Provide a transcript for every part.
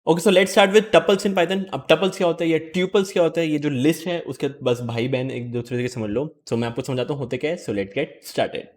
Okay, so let's start with tuples in Python. अब tuples क्या होता है या ट्यूपल्स क्या होता है, ये जो लिस्ट है उसके बस भाई बहन एक दूसरे के समझ लो। सो मैं आपको समझाता हूँ होते क्या है। So let get started.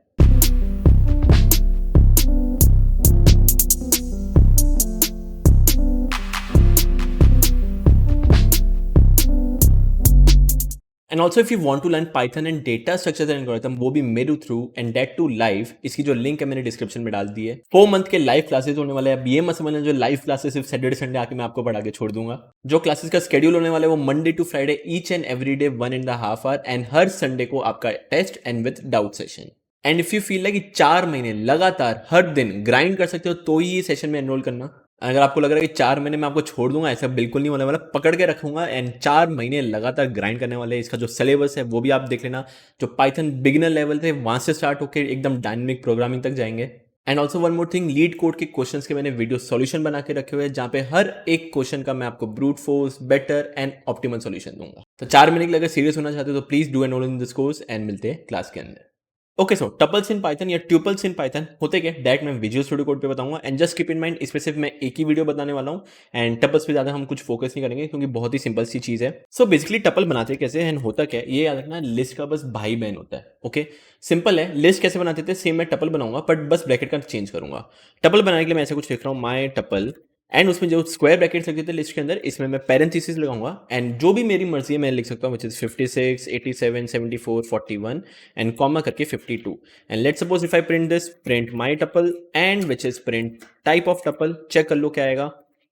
And also if you want to learn Python and data structure and algorithm, वो भी मेरू through and that too live, इसकी जो लिंक है मैंने डिस्क्रिप्शन में डाल दी है। 4 मंथ के लाइव क्लासेस होने वाले हैं। अब ये मत समझना जो लाइव क्लासेस सिर्फ सैटरडे संडे आके मैं आपको पढ़ा के छोड़ दूंगा। जो क्लासेस का स्केड्यूल होने वाला है वो Monday to Friday each and every day 1.5 hour, and हर संडे को आपका test and with doubt session. And if you feel like कि 4 महीने लगातार हर दिन ग्राइंड कर सकते हो तो ही ये सेशन में एनरोल करना। अगर आपको लग रहा है कि 4 महीने में आपको छोड़ दूंगा, ऐसा बिल्कुल नहीं होने वाला। पकड़ के रखूंगा एंड 4 महीने लगातार ग्राइंड करने वाले। इसका जो सिलेबस है वो भी आप देख लेना। जो पाइथन बिगिनर लेवल थे वहां से स्टार्ट होकर एकदम डायनेमिक प्रोग्रामिंग तक जाएंगे। And also one more thing, leet code के क्वेश्चंस के मैंने वीडियो सॉल्यूशन बना के रखे हुए हैं, जहां पे हर एक क्वेश्चन का मैं आपको brute force, better and optimal solution दूंगा। तो 4 महीने के लिए अगर सीरियस होना चाहते हो तो please do enrol in this course and मिलते हैं क्लास के अंदर। Okay, so tuples in Python या ट्यूपल्स इन पाइथन होते क्या, डायरेक्ट मैं विजुअल स्टूडियो कोड पे बताऊंगा। And just keep in mind, इसमें सिर्फ मैं एक ही वीडियो बताने वाला हूँ एंड टपल्स पे ज्यादा हम कुछ फोकस नहीं करेंगे क्योंकि बहुत ही सिंपल सी चीज है। सो बेसिकली टपल बनाते कैसे एंड होता क्या है, ये याद रखना, लिस्ट का बस भाई बहन होता है। ओके, सिंपल है। लिस्ट कैसे बनाते थे सेम मैं टपल बनाऊंगा, बट बस ब्रैकेट का चेंज करूंगा। टपल बनाने के लिए मैं ऐसे कुछ लिख रहा हूँ, माई टपल, एंड उसमें जो स्क्वायर ब्रैकेट्स लगे थे लिस्ट के अंदर, इसमें मैं पैरेंथेसिस लगाऊंगा एंड जो भी मेरी मर्जी है मैं लिख सकता हूँ, विच इज 56, 87, 74, 41 एंड कॉमा करके 52। And let's suppose if I print this, print my tuple and which is print type of tuple. Check कर लो क्या आएगा।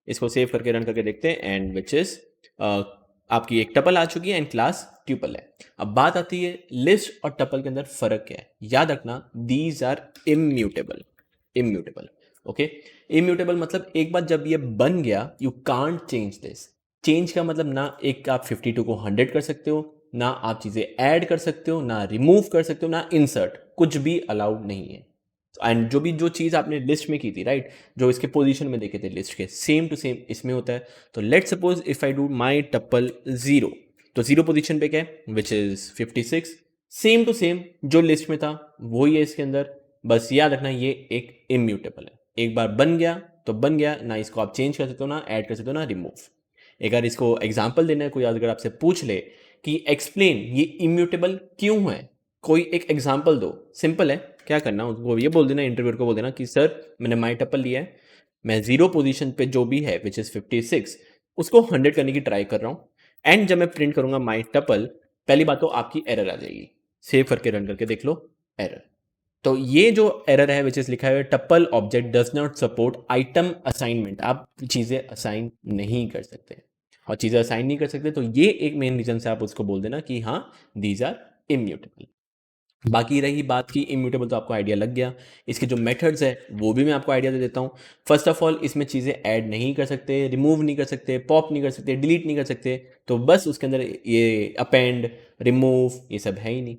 इसको सेव करके रन करके देखते हैं एंड विच इज आपकी एक टपल आ चुकी है एंड क्लास ट्यूपल है। अब बात आती है लिस्ट और टपल के अंदर फर्क क्या है। याद रखना, these are immutable. Immutable, okay. Immutable मतलब एक बार जब ये बन गया, you can't change this. Change का मतलब ना एक आप 52 को 100 कर सकते हो, ना आप चीजें ऐड कर सकते हो, ना रिमूव कर सकते हो, ना इंसर्ट, कुछ भी अलाउड नहीं है। एंड जो चीज आपने लिस्ट में की थी, राइट, जो इसके पोजीशन में देखे थे लिस्ट के, सेम टू सेम इसमें होता है। तो let suppose if I do my tuple 0, तो 0 पोजीशन पे क्या है, which is 56। Same to same जो लिस्ट में था वही है इसके अंदर। बस याद रखना ये एक इम्यूटेबल है। एक बार बन गया तो बन गया, ना इसको आप चेंज कर सकते हो, ना ऐड कर सकते हो, ना रिमूव। एक बार इसको एग्जाम्पल देना है, कोई अगर आपसे पूछ ले कि एक्सप्लेन ये इम्यूटेबल क्यों है, कोई एक एग्जाम्पल दो, सिंपल है। क्या करना, उसको ये बोल देना, इंटरव्यूअर को बोल देना कि सर मैंने माई टपल लिया है, मैं 0 पोजीशन पे जो भी है विच इज 56, उसको 100 करने की ट्राई कर रहा हूँ। एंड जब मैं प्रिंट करूंगा माई टपल, पहली बात तो आपकी एरर आ जाएगी। सेव करके रन करके देख लो, एरर। तो ये जो एरर है विच इज लिखा है, tuple object does not support item assignment. आप चीजें असाइन नहीं कर सकते, और चीजें असाइन नहीं कर सकते तो ये एक मेन रीजन से आप उसको बोल देना कि हाँ, दीज आर इम्यूटेबल। बाकी रही बात की इम्यूटेबल, तो आपको आइडिया लग गया। इसके जो मेथड्स है वो भी मैं आपको आइडिया दे देता हूँ। फर्स्ट ऑफ ऑल, इसमें चीज़ें ऐड नहीं कर सकते, रिमूव नहीं कर सकते, पॉप नहीं कर सकते, डिलीट नहीं कर सकते। तो बस उसके अंदर ये अपेंड, रिमूव, ये सब है ही नहीं।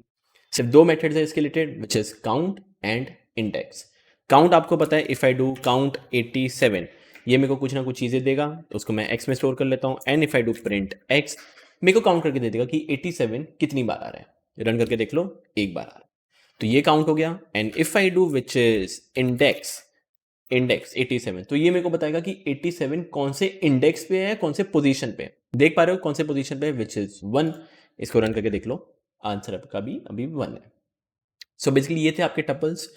सिर्फ 2 मेथड्स है इसके related, which is count and index. Count आपको पता है, इफ आई डू काउंट 87, ये मेरे को कुछ ना कुछ चीज़ें देगा, तो उसको मैं एक्स में स्टोर कर लेता हूँ। And if I do print x, मेरे को काउंट करके दे देगा कि 87 कितनी बार आ रहा है। रन करके देख लो, एक बार आ रहा है। तो ये काउंट हो गया। And if I do which is index, index 87, तो ये मेरे को बताएगा कि 87 कौन से इंडेक्स पे है, कौन से पोजीशन पे है। देख पा रहे हो कौन से पोजीशन पे है, विच इज 1। इसको रन करके देख लो, आंसर आपका भी अभी 1 है। सो बेसिकली ये थे आपके टपल्स।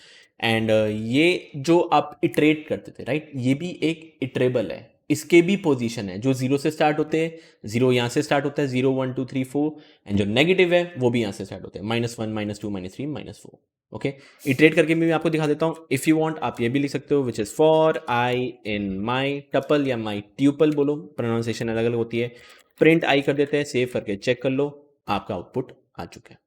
एंड ये जो आप इटरेट करते थे, राइट, ये भी एक इटरेबल है। इसके भी पोजीशन है जो 0 से स्टार्ट होते हैं। 0 यहाँ से स्टार्ट होता है, 0 1 2 3 4, एंड जो नेगेटिव है वो भी यहाँ से स्टार्ट होते हैं, -1 -2 -3 -4। ओके, इटरेट करके भी मैं आपको दिखा देता हूँ। इफ़ यू वांट आप ये भी लिख सकते हो, which is for I in my tuple या माई ट्यूपल, बोलो, प्रोनाउंसिएशन अलग अलग होती है। प्रिंट आई कर देते हैं, सेव करके चेक कर लो, आपका आउटपुट आ चुका है।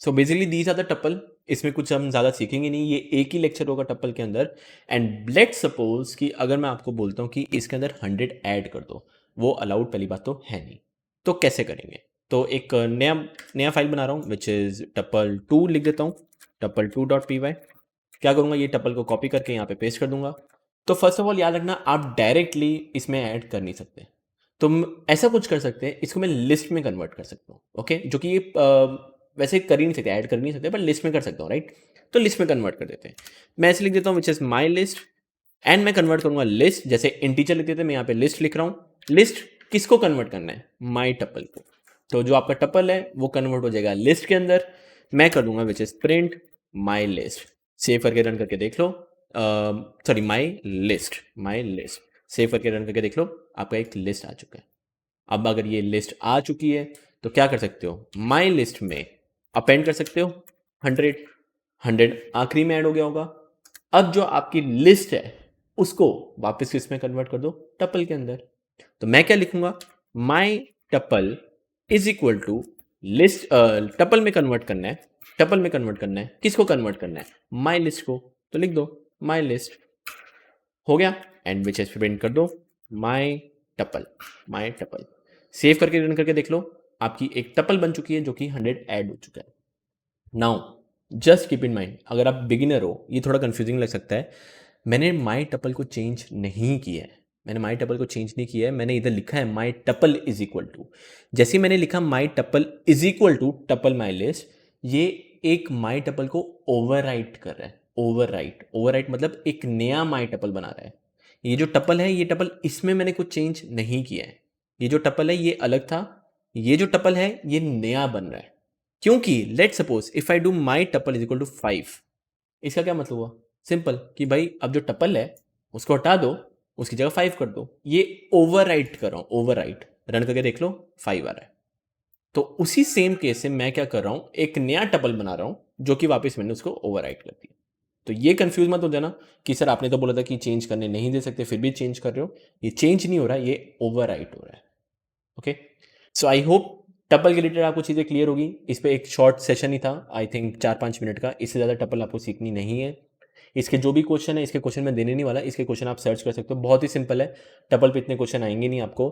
So basically these are the tuple. इसमें कुछ हम ज़्यादा सीखेंगे नहीं, ये एक ही लेक्चर होगा टपल के अंदर। एंड लेट्स सपोज कि अगर मैं आपको बोलता हूँ कि इसके अंदर 100 ऐड कर दो, वो अलाउड पहली बात तो है नहीं। तो कैसे करेंगे, तो एक नया नया फाइल बना रहा हूँ, विच इज़ टपल2 लिख देता हूँ, टपल2.py। क्या करूँगा, ये टपल को कॉपी करके यहाँ पे पेस्ट कर दूंगा। तो फर्स्ट ऑफ ऑल याद रखना, आप डायरेक्टली इसमें ऐड कर नहीं सकते। तो ऐसा कुछ कर सकते हैं, इसको मैं लिस्ट में कन्वर्ट कर सकता हूँ। ओके, जो कि ये वैसे कर ही नहीं सकते, ऐड कर नहीं सकते, पर लिस्ट में कर सकता हूँ, राइट। तो लिस्ट में कन्वर्ट कर देते हैं। मैं ऐसे लिख देता हूँ, which is my list and मैं कन्वर्ट करूंगा लिस्ट, जैसे इंटीजर लिखते थे मैं यहाँ पे लिस्ट लिख रहा हूँ। लिस्ट किसको कन्वर्ट करना है? माई टपल को। तो जो आपका टपल है वो कन्वर्ट हो जाएगा लिस्ट के अंदर। मैं कर दूंगा विच is print my list. Save करके रन करके देख लो, सॉरी माई लिस्ट, सेव करके रन करके देख लो, आपका एक लिस्ट आ चुका है। अब अगर ये लिस्ट आ चुकी है तो क्या कर सकते हो, माई लिस्ट में अपेंड कर सकते हो 100 आखिरी में ऐड हो गया होगा। अब जो आपकी लिस्ट है उसको वापस किस में कन्वर्ट कर दो, टपल के अंदर। तो मैं क्या लिखूंगा, my tuple is equal to list, tuple में कन्वर्ट करना है, टपल में कन्वर्ट करना है, किसको कन्वर्ट करना है, माई लिस्ट को। तो लिख दो माई लिस्ट, हो गया। एंड विच एस प्रिंट कर दो माई टपल, माई टपल। सेव करके रन करके देख लो, आपकी एक टपल बन चुकी है जो कि 100 ऐड हो चुका है। Now just keep in mind, अगर आप बिगिनर हो, ये थोड़ा कंफ्यूजिंग लग सकता है, मैंने माई टपल को चेंज नहीं किया है, मैंने माई टपल को चेंज नहीं किया है, मैंने इधर लिखा है my tuple is equal to. जैसे मैंने लिखा my tuple is equal to tuple my list, ये एक माई टपल को ओवरराइट कर रहा है। ओवरराइट मतलब एक नया माई टपल बना रहा है। ये जो टपल है, ये टपल, इसमें मैंने कुछ चेंज नहीं किया है। ये जो टपल है ये अलग था, ये जो टपल है ये नया बन रहा है। क्योंकि let suppose if I do my tuple is equal to 5, इसका क्या मतलब हुआ, सिंपल कि भाई अब जो टपल है उसको हटा दो, उसकी जगह 5 कर दो। ये ओवरराइट कर रहा हूं, ओवरराइट, रन करके देख लो 5 आ रहा है। तो उसी सेम केस से मैं क्या कर रहा हूं, एक नया टपल बना रहा हूं जो कि वापस मैंने उसको ओवरराइट कर दिया। तो ये कंफ्यूज मत हो जाना कि सर आपने तो बोला था कि चेंज करने नहीं दे सकते फिर भी चेंज कर रहे हो। ये चेंज नहीं हो रहा, ये ओवरराइट हो रहा है। Okay, so I hope tuple के रिलेटेड आपको चीज़ें क्लियर होगी। इस पे एक शॉर्ट सेशन ही था, आई थिंक 4-5 मिनट का, इससे ज़्यादा टपल आपको सीखनी नहीं है। इसके जो भी क्वेश्चन है, इसके क्वेश्चन मैं देने नहीं वाला, इसके क्वेश्चन आप सर्च कर सकते हो, बहुत ही सिंपल है। टपल पे इतने क्वेश्चन आएंगे नहीं आपको,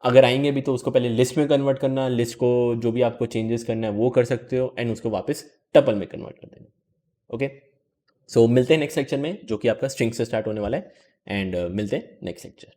अगर आएंगे भी तो उसको पहले लिस्ट में कन्वर्ट करना, लिस्ट को जो भी आपको चेंजेस करना है वो कर सकते हो, एंड उसको वापस टपल में कन्वर्ट कर देना। ओके, सो मिलते हैं नेक्स्ट लेक्चर में जो कि आपका स्ट्रिंग से स्टार्ट होने वाला है, एंड मिलते हैं नेक्स्ट लेक्चर।